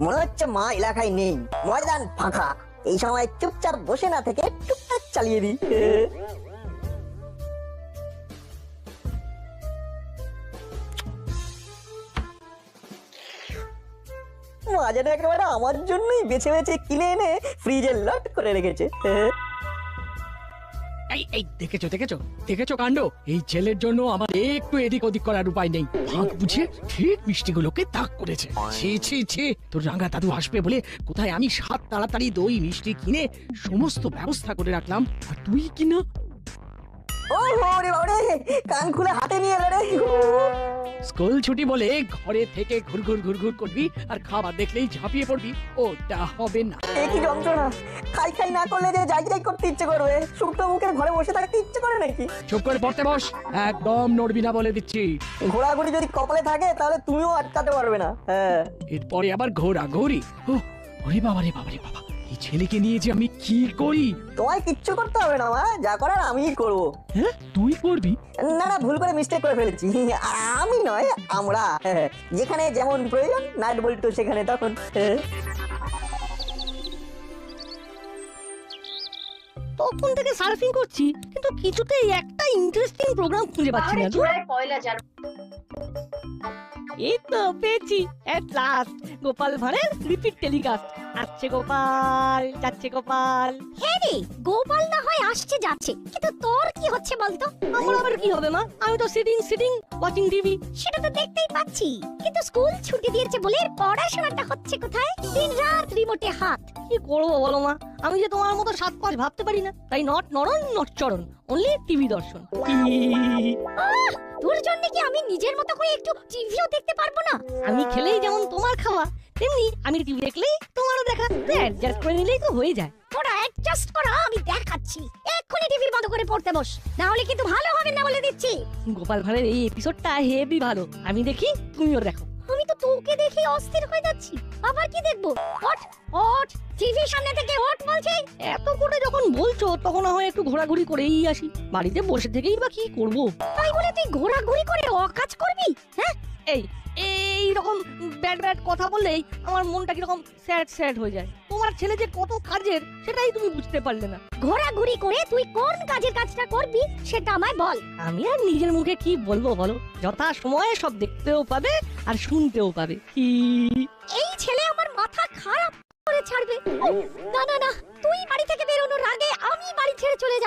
মনে হচ্ছে মা এলাকায় নেই, ময়দান ফাঁকা। এই সময় চুপচাপ বসে না থেকে টুকটাক চালিয়ে দিই। মা যেন একেবারে আমার জন্যই বেছে বেছে কিনে এনে ফ্রিজে লট করে রেখেছে। এই এই দেখেছো দেখেছো দেখেছো কাণ্ড। এই ছেলের জন্য আমার একটু এদিক ওদিক করার উপায় নেই। ফাঁক বুঝে ঠিক মিষ্টিগুলোকে তাক করেছে। ছি ছি ছি, তোর রাঙা দাদু আসবে বলে কোথায় আমি সাত তাড়াতাড়ি দই মিষ্টি কিনে সমস্ত ব্যবস্থা করে রাখলাম, আর তুই কিনা। ও রে বাবারে, কান খুলে হাতে নিয়ে এলো রে। স্কুল ছুটি বলে ঘরে থেকে ঘুরঘুর ঘুরঘুর করবি আর খাবার দেখলেই ঝাঁপিয়ে পড়বি, ওটা হবে না। কি যন্ত্রণা! খাই খাই না করলে যে যাই যাই করতে ইচ্ছে করবে, শুকনো মুখের ঘরে বসে থাকতে ইচ্ছে করে নাকি? চুপ করে পড়তে বস, একদম নড়বি না বলে দিচ্ছি। ঘোরাঘুরি যদি কপালে থাকে তাহলে তুমিও আটকাতে পারবে না। হ্যাঁ, এরপরে আবার ঘোরাঘুরি। ওরে বাবা রে বাবা রে বাবা, এই ছেলেকে নিয়ে যে আমি কি করি। তোমায় কিচ্ছু করতে হবে না মা, যা করার আমিই করবো। হ্যাঁ, তুই করবি? না না, ভুল করে মিস্টেক করে ফেলেছি। আমি নয়, আমরা। যেখানে যেমন প্রয়োজন নাট বল্টু সেখানে তখন। তখন থেকে সার্ফিং করছি, কিন্তু কিছুতেই একটা ইন্টারেস্টিং প্রোগ্রাম খুঁজে পাচ্ছি না। এই তো পেয়েছি এট লাস্ট, গোপাল ভাঁড়ের রিপিট টেলিকাস্ট। আসছে গোপাল, যাচ্ছে গোপাল। হ্যাঁ রে, গোপাল না হয় আসছে যাচ্ছে, কিন্তু তোর কি হচ্ছে বলতো? আমার আবার কি হবে মা? আমি তো সিটিং ওয়াচিং টিভি। সেটা তো দেখতেই পাচ্ছি, কিন্তু স্কুল ছুটি দিয়েছে বলে পড়াশোনাটা হচ্ছে কোথায়? দিন রাত রিমোটে হাত। কি করবো বলো মা, আমি যে তোমার মতো সাত পাঁচ ভাবতে পারি না, তাই নট নরন নট চরণ, অনলি টিভি দর্শন। আহ, তোর জন্য কি আমি নিজের মতো করে একটু টিভিও দেখতে পারবো না? আমি খেলেই যেমন তোমার খাওয়া, তেমনি আমি টিভি দেখলেই তোমারও দেখা। অ্যাডজাস্ট করে নিলেই তো হয়ে যায়। তোরা অ্যাডজাস্ট করা আমি দেখাচ্ছি। এক্ষুনি টিভি বন্ধ করে পড়তে বস, না হলে কিন্তু ভালো হবে না বলে দিচ্ছি। গোপাল ভাঁড়ের এই এপিসোডটা হেভি ভালো, আমি দেখি তুমিও দেখো। আমি তো তোকে দেখে অস্থির হয়ে যাচ্ছি। আবার কি দেখবো? ওঠ ওঠ, টিভির সামনে থেকে ওঠ বলছি। এত করে যখন বলছো তখন না হয় একটু ঘোরাঘুরি করেই আসি। বাড়িতে বসে থেকেই বা কি করব? তাই বলে তুই ঘোরাঘুরি করে অকাজ করবি? হ্যাঁ, এই রকম ব্যাড ব্যাড কথা বললেই আমার মনটা কিরকম স্যাড হয়ে যায়। তোমার ছেলে যে কত কাজের সেটাই তুমি বুঝতে পারলে না। ঘোরাঘুরি করে তুই কোন কাজটা করবি সেটা আমায় বল। আমি আর নিজের মুখে কি বলবো বলো? যথা সময়ে সব দেখতেও পাবে আর শুনতেও পাবে। কি এই ছেলে আমার মাথা খারাপ করে ছাড়বে। না না না, তুই বাড়ি থেকে বেরোনোর আগে আমি বাড়ি ছেড়ে চলে যাব।